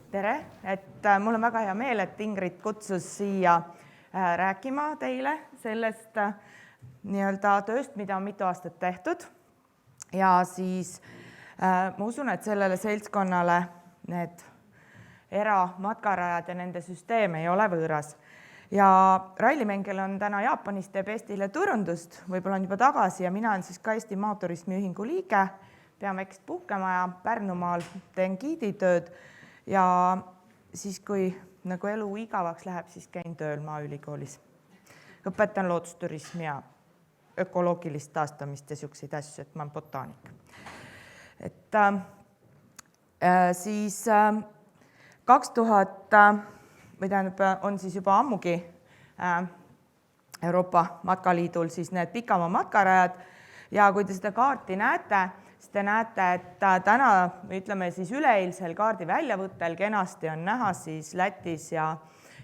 tere, et mul on väga hea meel, et Ingrid kutsus siia rääkima teile sellest nii-öelda tööst, mida on mitu aastat tehtud. Ja siis ma usun, et sellele seltskonnale need eramatkarajad ja nende süsteem ei ole võõras. Ja Raili Mengel on täna Jaapanist, teeb Eestile turundust, võib-olla on juba tagasi ja mina olen siis ka Eesti Maaturismi Ühingu liige, Peamäikest puhkemaja Pärnumaal, teen giiditööd ja siis, kui nagu elu igavaks läheb, siis käin tööl Maaülikoolis. Õpetan loodusturismi ja ökoloogilist taastamist ja selliseid asju, et ma olen botaanik. Et siis 2000 või tähendab, on siis juba ammugi Euroopa Matkaliidul siis need pikamaa matkarajad ja kui te seda kaarti näete, siis te näete, et täna, ütleme siis üleeilsel kaardi väljavõttel kenasti on näha siis Lätis ja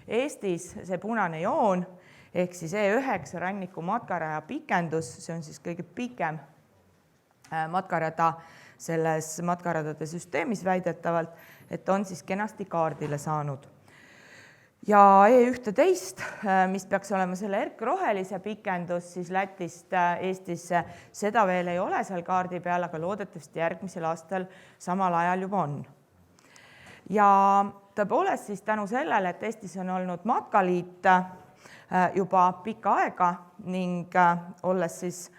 Eestis see punane joon, ehk siis E9 ranniku matkaraja pikendus, see on siis kõige pikem matkarada selles matkaradade süsteemis väidetavalt, et on siis kenasti kaardile saanud. Ja E11, mis peaks olema selle erkrohelise pikendus siis Lätist Eestisse, seda veel ei ole seal kaardi peal, aga loodetavasti järgmisel aastal samal ajal juba on. Ja tõepoolest siis tänu sellele, et Eestis on olnud matkaliit juba pikka aega ning olles siis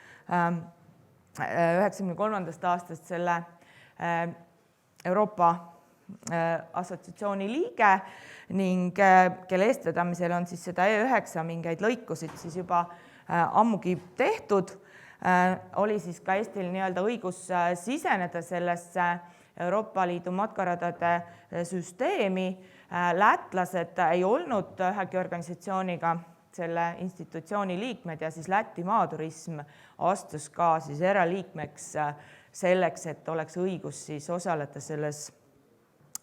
93. aastast selle Euroopa assotsiatsiooni liige ning kelle eestvedamisel on siis seda E9 mingeid lõikusid siis juba ammugi tehtud, oli siis ka Eestil nii-öelda õigus siseneda sellesse Euroopa Liidu matkaradade süsteemi. Lätlased ei olnud ühegi organisatsiooniga selle institutsiooni liikmed ja siis Läti maaturism astus ka siis eraliikmeks selleks, et oleks õigus siis osaleda selles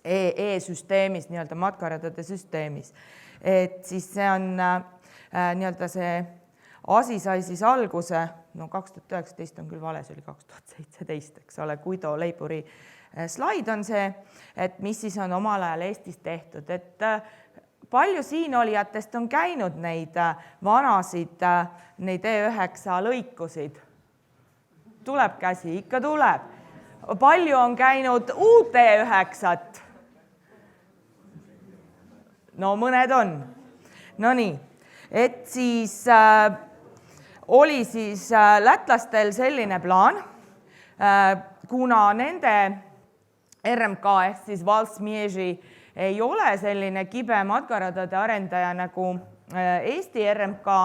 E-süsteemis, nii-öelda matkaradade süsteemis. Et siis see on nii-öelda see asi sai siis alguse, no 2019 on küll vale, see oli 2017, eks ole, Guido Leiburi slaid on see, et mis siis on omal ajal Eestis tehtud, et palju siin olijatest on käinud neid vanasid, neid E9 lõikusid? Tuleb käsi, ikka tuleb. Palju on käinud uut E9-t? No mõned on. No nii, et siis oli siis lätlastel selline plaan, kuna nende RMK ehk siis Valsmieži ei ole selline kibe matkaradade arendaja nagu Eesti RMK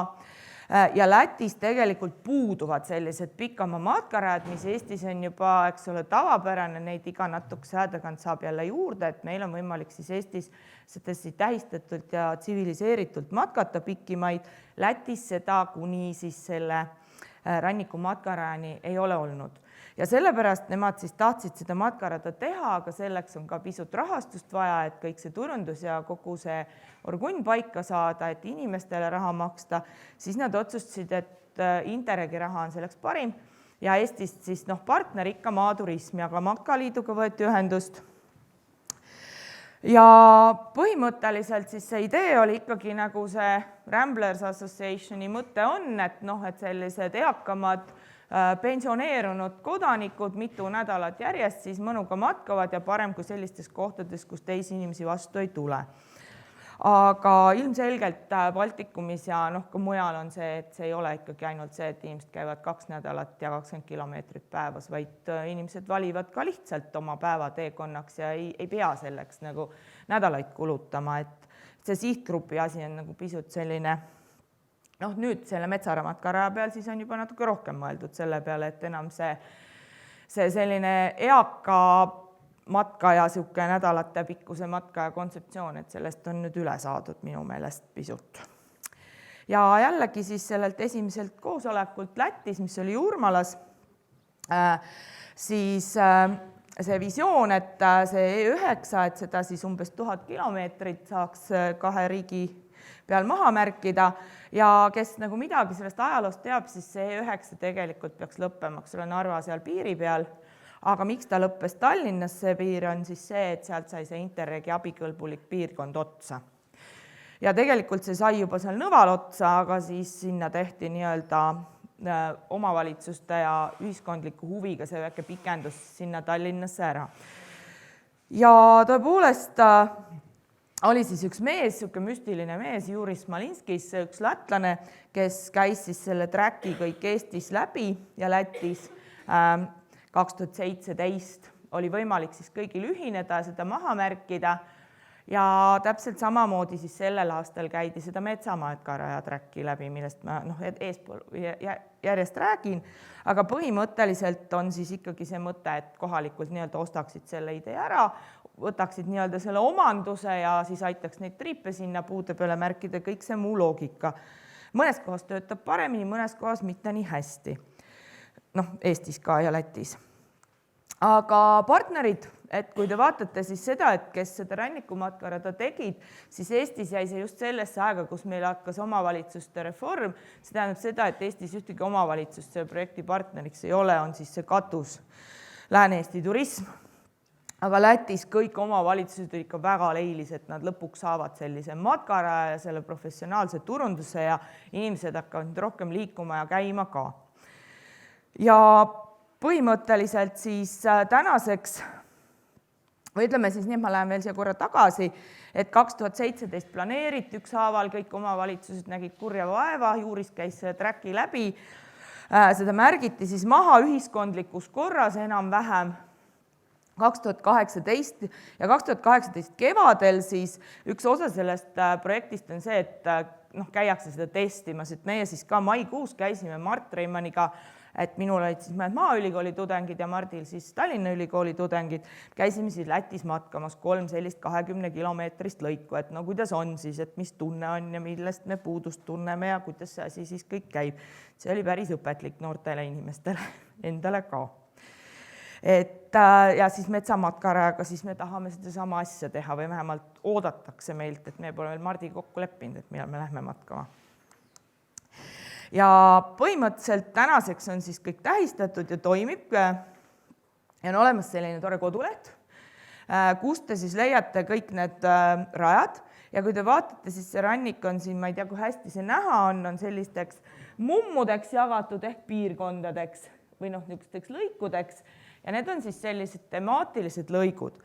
ja Lätis tegelikult puuduvad sellised pikamaa matkarajad, mis Eestis on juba, eks ole, tavapärane, neid iga natukese aja tagant saab jälle juurde, et meil on võimalik siis Eestis sedasi tähistatult ja tsiviliseeritult matkata pikimaid. Lätis seda kuni siis selle ranniku matkarajani ei ole olnud. Ja sellepärast nemad siis tahtsid seda matkarada teha, aga selleks on ka pisut rahastust vaja, et kõik see turundus ja kogu see orgunn paika saada, et inimestele raha maksta, siis nad otsustasid, et Interregi raha on selleks parim ja Eestist siis partner ikka maaturismi, aga Matkaliiduga võeti ühendust. Ja põhimõtteliselt siis see idee oli ikkagi nagu see Ramblers Associationi mõte on, et sellised eakamad pensioneerunud kodanikud mitu nädalat järjest siis mõnuga matkavad ja parem kui sellistes kohtades, kus teisi inimesi vastu ei tule. Aga ilmselgelt Baltikumis ja ka mujal on see, et see ei ole ikkagi ainult see, et inimesed käivad 2 nädalat ja 20 kilomeetrit päevas, vaid inimesed valivad ka lihtsalt oma päeva teekonnaks ja ei pea selleks nagu nädalaid kulutama, et see sihtgrupi asi on nagu pisut selline, nüüd selle metsaramatkaraja peal siis on juba natuke rohkem mõeldud selle peale, et enam see selline eaka matka ja siuke nädalate pikkuse matka ja kontseptsioon, et sellest on nüüd üle saadud minu meelest pisut. Ja jällegi siis sellelt esimeselt koosolekult Lätis, mis oli Jurmalas, siis see visioon, et see E9, et seda siis umbes 1000 kilomeetrit saaks 2 riigi peal maha märkida ja kes nagu midagi sellest ajaloost teab, siis see E9 tegelikult peaks lõppema, eks ole, Narva seal piiri peal. aga miks ta lõppes Tallinnas, see piir, on siis see, et sealt sai see Interregi abikõlbulik piirkond otsa. Ja tegelikult see sai juba seal Nõval otsa, aga siis sinna tehti nii-öelda omavalitsuste ja ühiskondliku huviga see väike pikendus sinna Tallinnasse ära. Ja tõepoolest oli siis üks mees, niisugune müstiline mees, Juris Smalinskis, üks lätlane, kes käis siis selle tracki kõik Eestis läbi ja Lätis. 2017 oli võimalik siis kõigil ühineda, seda maha märkida ja täpselt samamoodi siis sellel aastal käidi seda Metsamadkaraja tracki läbi, millest ma eespool järjest räägin, aga põhimõtteliselt on siis ikkagi see mõte, et kohalikult nii-öelda ostaksid selle idee ära, võtaksid nii-öelda selle omanduse ja siis aitaks neid triipe sinna puude peale märkida, kõik see muu loogika. Mõnes kohas töötab paremini, mõnes kohas mitte nii hästi. Eestis ka ja Lätis. Aga partnerid, et kui te vaatate siis seda, et kes seda Rannikumatkarada tegid, siis Eestis jäi see just sellesse aega, kus meil hakkas omavalitsuste reform. See tähendab seda, et Eestis ühtegi omavalitsust selle projekti partneriks ei ole, on siis see katus Lääne-Eesti turism. Aga Lätis kõik omavalitsused olid ikka väga leilis, et nad lõpuks saavad sellise matkaraja ja selle professionaalse turunduse ja inimesed hakkavad rohkem liikuma ja käima ka. Ja põhimõtteliselt siis tänaseks, või ütleme siis nii, et ma lähen veel siia korra tagasi, et 2017 planeeriti ükshaaval, kõik omavalitsused nägid kurja vaeva, Juuris käis selle tracki läbi, seda märgiti siis maha ühiskondlikus korras enam-vähem 2018 ja 2018 kevadel siis üks osa sellest projektist on see, et käiakse seda testimas, et meie siis ka maikuus käisime Mart Reimanniga, et minul olid siis mõned Maaülikooli tudengid ja Mardil siis Tallinna Ülikooli tudengid, käisime siis Lätis matkamas 3 sellist 20 kilomeetrist lõiku, et kuidas on siis, et mis tunne on ja millest me puudust tunneme ja kuidas see asi siis kõik käib. See oli päris õpetlik noortele inimestele, endale ka. Ja siis Metsamatkarajaga siis me tahame seda sama asja teha või vähemalt oodatakse meilt, et me pole veel Mardi kokku leppinud, et millal me lähme matkama. Ja põhimõtteliselt tänaseks on siis kõik tähistatud ja toimib ja on olemas selline tore koduleht, kus te siis leiate kõik need rajad ja kui te vaatate, siis see rannik on siin, ma ei tea, kui hästi see näha on sellisteks mummudeks jagatud ehk piirkondadeks või niisugusteks lõikudeks ja need on siis sellised temaatilised lõigud.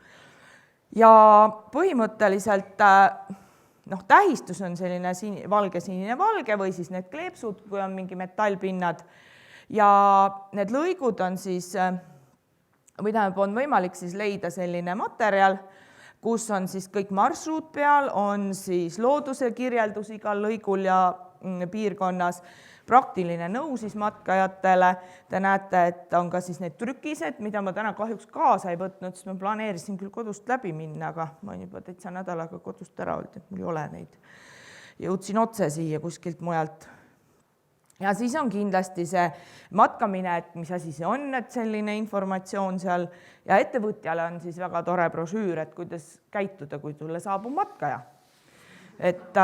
Ja põhimõtteliselt tähistus on selline valge või siis need kleepsud, kui on mingi metallpinnad ja need lõigud on siis, või tähendab, on võimalik siis leida selline materjal, kus on siis kõik marsruut peal, on siis looduse kirjeldus igal lõigul ja piirkonnas, praktiline nõu siis matkajatele. Te näete, et on ka siis need trükised, mida ma täna kahjuks kaasa ei võtnud, sest ma planeerisin küll kodust läbi minna, aga ma olen juba täitsa nädalaga kodust ära olnud, et mul ei ole neid. Jõudsin otse siia kuskilt mujalt. Ja siis on kindlasti see matkamine, et mis asi see on, et selline informatsioon seal ja ettevõtjale on siis väga tore brošüür, et kuidas käituda, kui sulle saabub matkaja. Et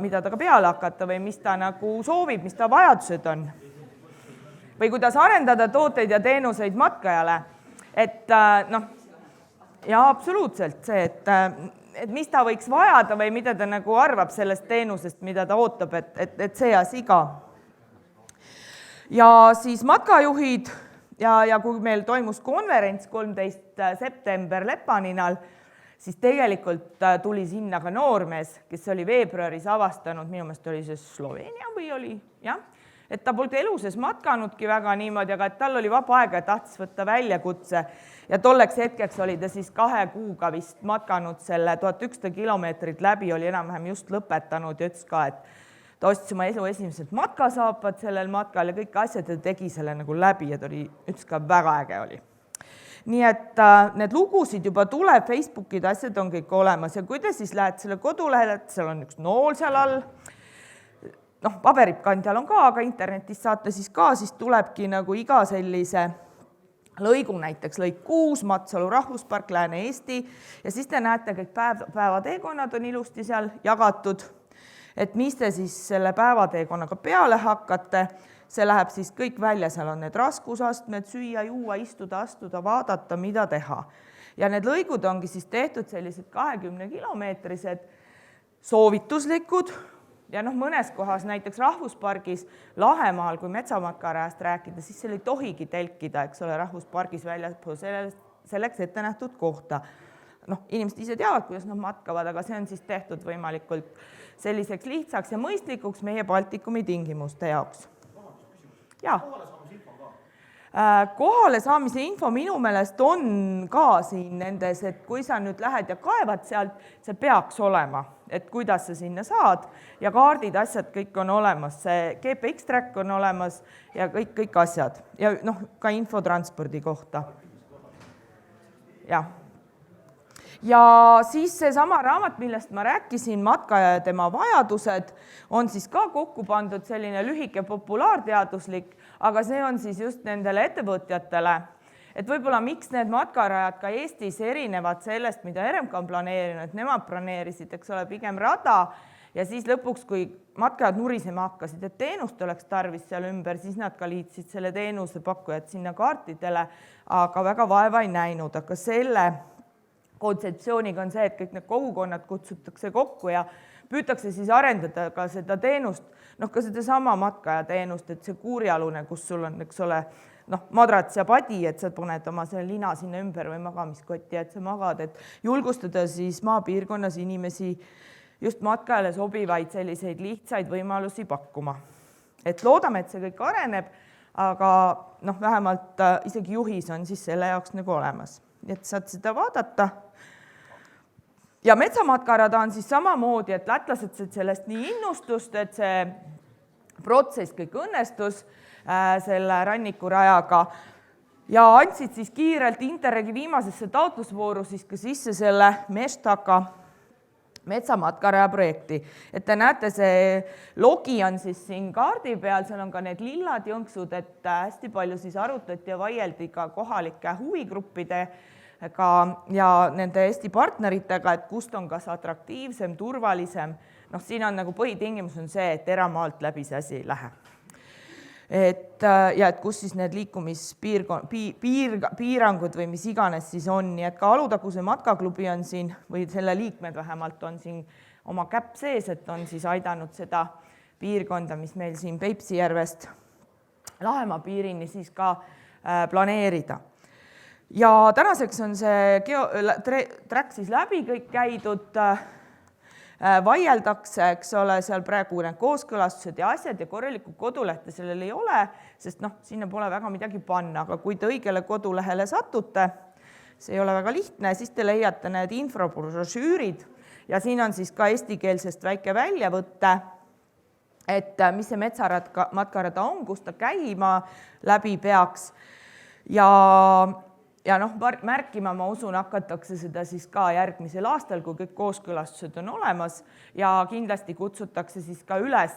mida ta ka peale hakata või mis ta nagu soovib, mis ta vajadused on. Või kuidas arendada tooteid ja teenuseid matkajale. Et ja absoluutselt see, et mis ta võiks vajada või mida ta nagu arvab sellest teenusest, mida ta ootab, et see asi ka. Ja siis matkajuhid ja kui meil toimus konverents 13. september Lepaninal, siis tegelikult tuli sinna ka noormees, kes oli veebruaris avastanud, minu meelest oli see Sloveenia või oli, jah, et ta polnud elu sees matkanudki väga niimoodi, aga et tal oli vaba aega ja tahtis võtta väljakutse ja tolleks hetkeks oli ta siis 2 kuuga vist matkanud selle 1100 kilomeetrit läbi, oli enam-vähem just lõpetanud ja ütles ka, et ta ostis oma elu esimesed matkasaapad sellel matkal ja kõik asjad ja tegi selle nagu läbi ja ta ütles ka väga äge oli. Nii et need lugusid juba tuleb, Facebookid, asjad on kõik olemas ja kui te siis lähed selle kodulehele, et seal on üks nool seal all, paberikandjal on ka, aga internetis saate siis ka, siis tulebki nagu iga sellise lõigu, näiteks lõik 6, Matsalu rahvuspark, Lääne-Eesti ja siis te näete, kõik päevateekonnad on ilusti seal jagatud, et mis te siis selle päevateekonnaga peale hakkate, see läheb siis kõik välja, seal on need raskusastmed, süüa, juua, istuda, astuda, vaadata, mida teha. Ja need lõigud ongi siis tehtud sellised 20-kilomeetrised soovituslikud ja mõnes kohas, näiteks rahvuspargis Lahemaal, kui Metsamatkaraajast rääkida, siis seal ei tohigi telkida, eks ole, rahvuspargis väljaspool selleks ette nähtud kohta. Inimesed ise teavad, kuidas nad matkavad, aga see on siis tehtud võimalikult selliseks lihtsaks ja mõistlikuks meie Baltikumi tingimuste jaoks. Ja. Kohale saamise info minu meelest on ka siin nendes, et kui sa nüüd lähed ja kaevad sealt, see peaks olema, et kuidas sa sinna saad ja kaardid, asjad, kõik on olemas, see GPX-track on olemas ja kõik asjad ja ka infotranspordi kohta. Ja siis seesama raamat, millest ma rääkisin, Matkaja ja tema vajadused, on siis ka kokku pandud selline lühike populaarteaduslik, aga see on siis just nendele ettevõtjatele, et võib-olla miks need matkarajad ka Eestis erinevad sellest, mida RMK on planeerinud, et nemad planeerisid, eks ole, pigem rada ja siis lõpuks, kui matkajad nurisema hakkasid, et teenust oleks tarvis seal ümber, siis nad ka liitsid selle teenusepakkujad sinna kaartidele, aga väga vaeva ei näinud, aga selle kontseptsiooniga on see, et kõik need kogukonnad kutsutakse kokku ja püütakse siis arendada ka seda teenust, ka seda sama matkaja teenust, et see kuurjalune, kus sul on, eks ole, madrats ja padi, et sa paned oma selle lina sinna ümber või magamiskotti, et sa magad, et julgustada siis maapiirkonnas inimesi just matkajale sobivaid selliseid lihtsaid võimalusi pakkuma. Et loodame, et see kõik areneb, aga vähemalt isegi juhis on siis selle jaoks olemas, et saad seda vaadata. Ja Metsamatkarada on siis samamoodi, et lätlased said sellest nii innustust, et see protsess kõik õnnestus selle rannikurajaga ja andsid siis kiirelt Interregi viimasesse taotlusvooru siis ka sisse selle Mestaka Metsamatkaraja projekti. Et te näete, see logi on siis siin kaardi peal, seal on ka need lillad jõnksud, et hästi palju siis arutati ja vaieldi ka kohalike huvigruppide ja nende Eesti partneritega, et kust on kas atraktiivsem, turvalisem. Siin on põhitingimus on see, et eramaalt läbi see asi ei lähe. Ja et kus siis need liikumispiirangud või mis iganes siis on. Nii et ka Alutaguse matkaklubi on siin, või selle liikmed vähemalt on siin oma käpp sees, et on siis aidanud seda piirkonda, mis meil siin Peipsijärvest Lahemaa piirini siis ka planeerida. Ja tänaseks on see track siis läbi kõik käidud, vaieldakse, eks ole, seal praegu need kooskõlastused ja asjad ja korralikku kodulehte sellel ei ole, sest sinna pole väga midagi panna, aga kui te õigele kodulehele satute, see ei ole väga lihtne, siis te leiate need infobrošüürid ja siin on siis ka eestikeelsest väike väljavõtte, et mis see Metsamatkarada on, kus ta käima läbi peaks ja märkima, ma usun, hakatakse seda siis ka järgmisel aastal, kui kõik kooskõlastused on olemas ja kindlasti kutsutakse siis ka üles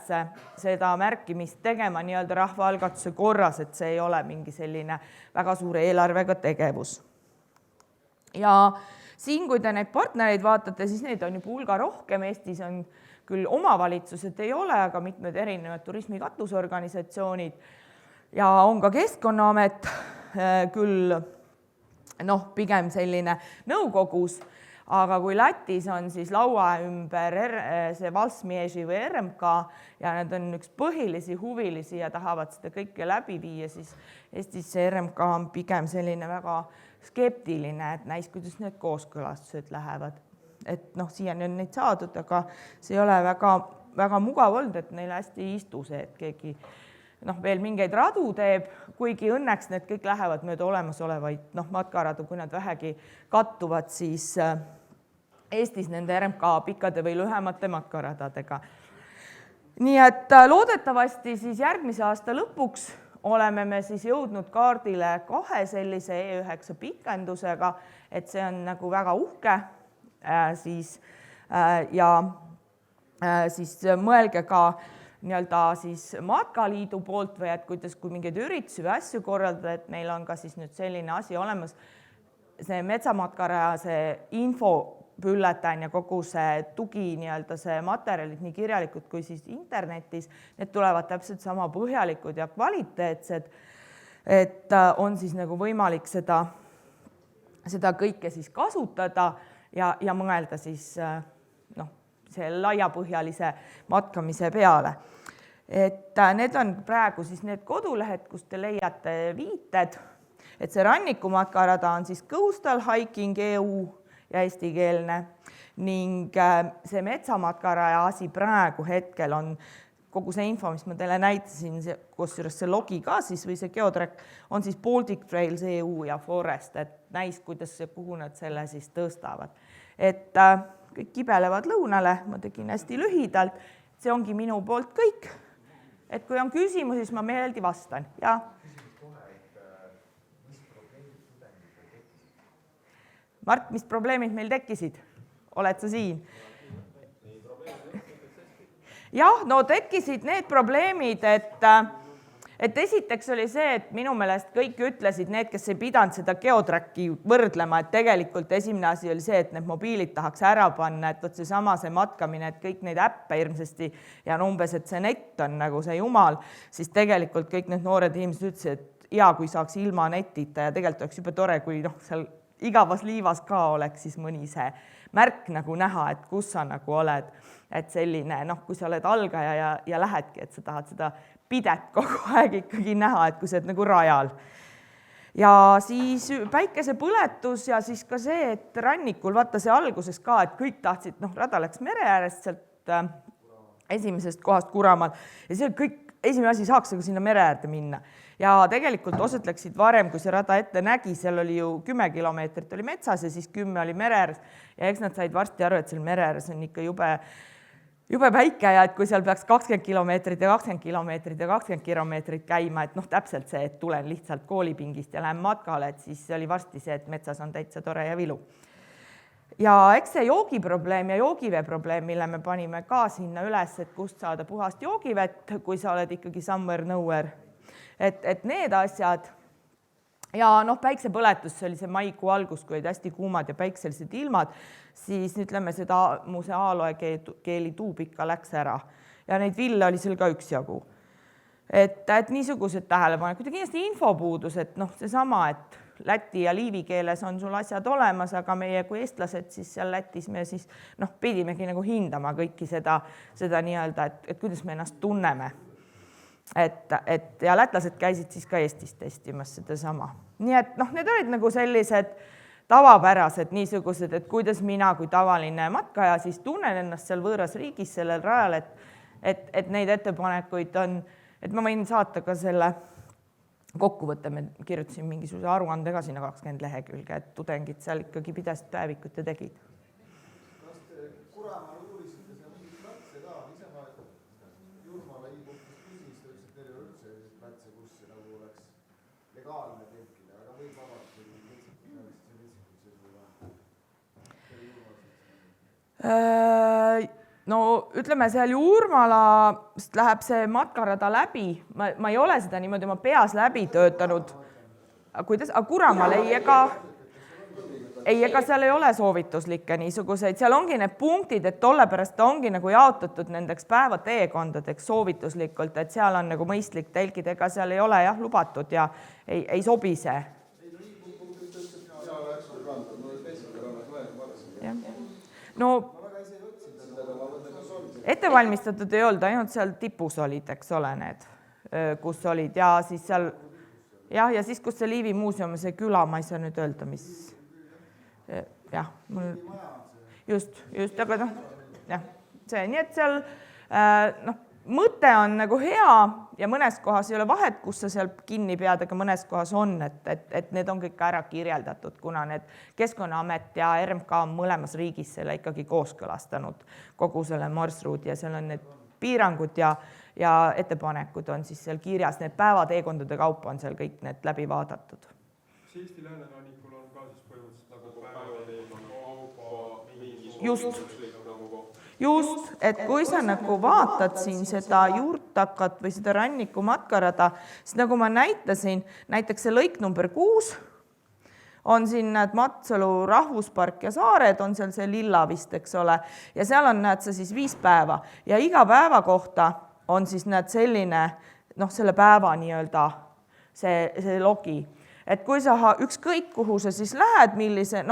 seda märkimist tegema nii-öelda rahvaalgatuse korras, et see ei ole mingi selline väga suure eelarvega tegevus. Ja siin, kui te neid partnereid vaatate, siis neid on juba hulga rohkem, Eestis on küll omavalitsused ei ole, aga mitmed erinevad turismi katusorganisatsioonid ja on ka Keskkonnaamet küll pigem selline nõukogus, aga kui Lätis on siis laua ümber see Valsmieži või RMK ja need on üks põhilisi huvilisi ja tahavad seda kõike läbi viia, siis Eestis see RMK on pigem selline väga skeptiline, et näis, kuidas need kooskõlastused lähevad. Et siiani on neid saadud, aga see ei ole väga mugav olnud, et neil hästi ei istu see, et keegi veel mingeid radu teeb, kuigi õnneks need kõik lähevad mööda olemasolevaid matkaradu, kui nad vähegi kattuvad siis Eestis nende RMK pikkade või lühemate matkaradadega. Nii et loodetavasti siis järgmise aasta lõpuks oleme me siis jõudnud kaardile 2 sellise E9 pikendusega, et see on väga uhke ja siis mõelge ka nii-öelda siis Matkaliidu poolt või et kui mingeid üritusi või asju korraldada, et meil on ka siis nüüd selline asi olemas. See Metsamatkaraja, see info bülletäin ja kogu see tugi, nii-öelda see materjalid, nii kirjalikud kui siis internetis, need tulevad täpselt sama põhjalikud ja kvaliteetsed, et on siis nagu võimalik seda kõike siis kasutada ja mõelda siis see laiapõhjalise matkamise peale. Et need on praegu siis need kodulehed, kus te leiate viited, et see rannikumatkarada on siis Coastal Hiking EU ja eestikeelne ning see metsamatkaraja asi praegu hetkel on kogu see info, mis ma teile näitasin, kusjuures see logi ka siis või see geotrack on siis Baltic Trails EU ja Forest, et näis, kuhu nad selle siis tõstavad. Et kõik kibelevad lõunale, ma tegin hästi lühidalt, see ongi minu poolt kõik. Et kui on küsimusi, siis ma meeldi vastan. Ja. Mart, mis probleemid meil tekkisid? Oled sa siin? Jah, no tekkisid need probleemid, et esiteks oli see, et minu meelest kõik ütlesid, need, kes ei pidanud seda geotracki võrdlema, et tegelikult esimene asi oli see, et need mobiilid tahaks ära panna, et see sama see matkamine, et kõik neid äppe hirmsasti ja umbes, et see net on nagu see jumal, siis tegelikult kõik need noored inimesed ütlesid, et hea, kui saaks ilma netita ja tegelikult oleks juba tore, kui seal igavas liivas ka oleks siis mõni see märk nagu näha, et kus sa nagu oled, et selline, kui sa oled algaja ja lähedki, et sa tahad seda pidet kogu aeg ikkagi näha, et kui sa oled nagu rajal. Ja siis päikesepõletus ja siis ka see, et rannikul, vaata see alguses ka, et kõik tahtsid, rada läks mere äärest sealt esimesest kohast Kuramaal ja see kõik esimene asi saaks aga sinna mere äärde minna. Ja tegelikult osad läksid varem, kui see rada ette nägi, seal oli ju 10 kilomeetrit oli metsas ja siis 10 oli mere ääres ja eks nad said varsti aru, et seal mere ääres on ikka jube päike ja et kui seal peaks 20 kilomeetrit ja 20 kilomeetrit ja 20 kilomeetrit käima, et täpselt see, et tulen lihtsalt koolipingist ja lähen matkale, et siis oli varsti see, et metsas on täitsa tore ja vilu. Ja eks see joogiprobleem ja joogivee probleem, mille me panime ka sinna üles, et kust saada puhast joogivett, kui sa oled ikkagi somewhere nowhere. Et need asjad ja päiksepõletus, see oli see maikuu algus, kui olid hästi kuumad ja päikselised ilmad, siis ütleme mu see aaloekeeli tuub ikka läks ära ja neid ville oli seal ka üksjagu. Et niisugused tähelepanekud ja kindlasti infopuudus, et seesama, et läti ja liivi keeles on sul asjad olemas, aga meie kui eestlased siis seal Lätis me siis pidimegi nagu hindama kõiki seda nii-öelda, et kuidas me ennast tunneme. Ja lätlased käisid siis ka Eestis testimas seda sama. Nii et need olid nagu sellised tavapärased niisugused, et kuidas mina kui tavaline matkaja siis tunnen ennast seal võõras riigis sellel rajal, et neid ettepanekuid on, et ma võin saata ka selle kokkuvõtte, me kirjutasin mingisuguse aruande ka sinna 20 lehekülge, et tudengid seal ikkagi pidasid päevikut ja tegid. Kas te Kuramaal uurisite seal mingit platse ka? Ise ma Jurmala i-punktist küsis, ta ütles, et teil ei ole üldse selliseid platse, kus nagu oleks legaalne tekkida, aga võib vabalt No ütleme, seal Jurmalast läheb see matkarada läbi, ma ei ole seda niimoodi oma peas läbi töötanud. Kuidas? Kuramaal ega seal ei ole soovituslikke niisuguseid, seal ongi need punktid, et tolle pärast ta ongi nagu jaotatud nendeks päevateekondadeks soovituslikult, et seal on nagu mõistlik telkida, ega seal ei ole jah lubatud ja ei sobi see. No ettevalmistatud ei olnud, ainult seal tipus olid, eks ole need, kus olid ja siis seal ja siis, kus see Liivi muuseum, see küla, ma ei saa nüüd öelda, mis jah, just, aga jah, see, nii et seal mõte on nagu hea ja mõnes kohas ei ole vahet, kus sa seal kinni pead, aga mõnes kohas on, et need on kõik ära kirjeldatud, kuna need Keskkonnaamet ja RMK on mõlemas riigis selle ikkagi kooskõlastanud kogu selle marsruudi ja seal on need piirangud ja ettepanekud on siis seal kirjas, need päevateekondade kaupa on seal kõik need läbi vaadatud. Eesti läänerannikul on ka siis põhimõtteliselt nagu päevateekond Just, et kui sa nagu vaatad siin seda juurtakat või seda ranniku matkarada, siis nagu ma näitasin, näiteks see lõik number 6 on siin need Matsalu rahvuspark ja saared, on seal see lilla vist, eks ole, ja seal on, näed sa siis 5 päeva ja iga päeva kohta on siis näed selline, selle päeva nii-öelda see logi. Et kui sa ükskõik kuhu sa siis lähed, millise,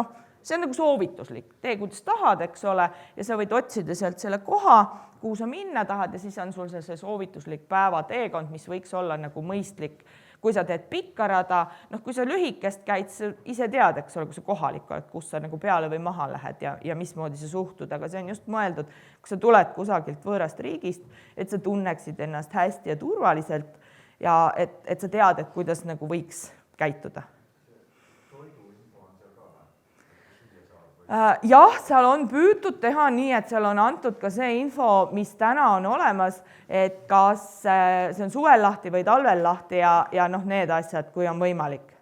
see on nagu soovituslik, tee kuidas tahad, eks ole, ja sa võid otsida sealt selle koha, kuhu sa minna tahad ja siis on sul see soovituslik päevateekond, mis võiks olla nagu mõistlik. Kui sa teed pikka rada, kui sa lühikest käid, sa ise tead, eks ole, kui sa kohalik oled, kus sa nagu peale või maha lähed ja mismoodi sa suhtud, aga see on just mõeldud, kui sa tuled kusagilt võõrast riigist, et sa tunneksid ennast hästi ja turvaliselt ja et sa tead, et kuidas nagu võiks käituda. Jah, seal on püütud teha nii, et seal on antud ka see info, mis täna on olemas, et kas see on suvel lahti või talvel lahti ja need asjad, kui on võimalik.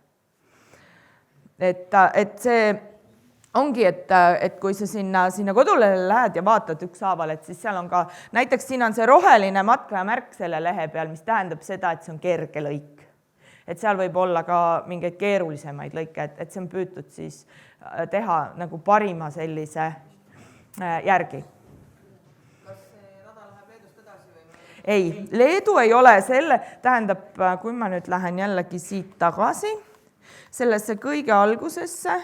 Et see ongi, et kui sa sinna kodulehele lähed ja vaatad ükshaaval, et siis seal on ka, näiteks siin on see roheline matkajamärk selle lehe peal, mis tähendab seda, et see on kerge lõik. Et seal võib olla ka mingeid keerulisemaid lõike, et see on püütud siis teha nagu parima sellise järgi. Kas see rada läheb Leedust edasi või? Ei, Leedu ei ole selle, tähendab, kui ma nüüd lähen jällegi siit tagasi, sellesse kõige algusesse,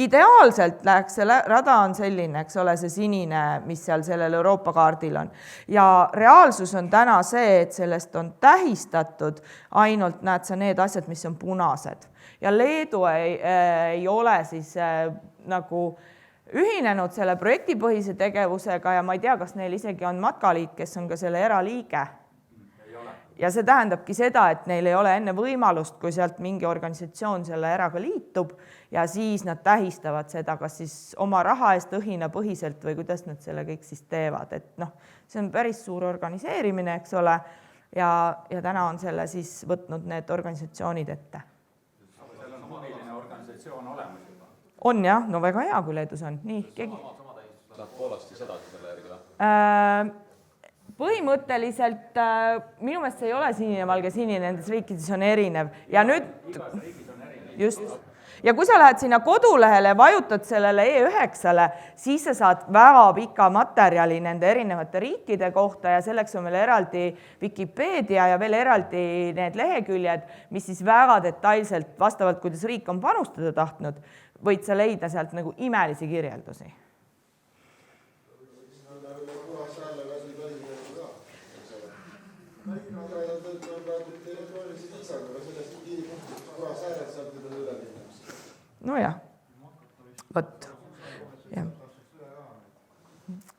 ideaalselt läheks see rada on selline, eks ole, see sinine, mis seal sellel Euroopa kaardil on. Ja reaalsus on täna see, et sellest on tähistatud ainult, näed sa need asjad, mis on punased. Ja Leedu ei ole siis nagu ühinenud selle projektipõhise tegevusega ja ma ei tea, kas neil isegi on matkaliit, kes on ka selle eraliige. Ja see tähendabki seda, et neil ei ole enne võimalust, kui sealt mingi organisatsioon selle eraga liitub ja siis nad tähistavad seda, kas siis oma raha eest õhinapõhiselt või kuidas nad selle kõik siis teevad. Et see on päris suur organiseerimine, eks ole, ja täna on selle siis võtnud need organisatsioonid ette. Seal on omaline organisatsioon olemas juba? On jah, no väga hea, kui Leedus on. Nii, keegi? Läheb Poolast siis edasi selle järgi või? Põhimõtteliselt minu meelest see ei ole sinine-valge, sinine nendes riikides on erinev ja nüüd just. Ja kui sa lähed sinna kodulehele, vajutad sellele E9-le, siis sa saad väga pika materjali nende erinevate riikide kohta ja selleks on meil eraldi Wikipedia ja veel eraldi need leheküljed, mis siis väga detailselt vastavalt, kuidas riik on panustada tahtnud, võid sa leida sealt nagu imelisi kirjeldusi. No jah, võt.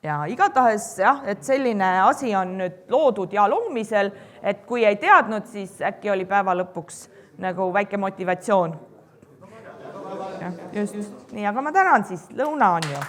Ja igatahes jah, et selline asi on nüüd loodud ja loomisel, et kui ei teadnud, siis äkki oli päeva lõpuks nagu väike motivatsioon. Ja, just nii, aga ma tänan siis, lõuna on ju.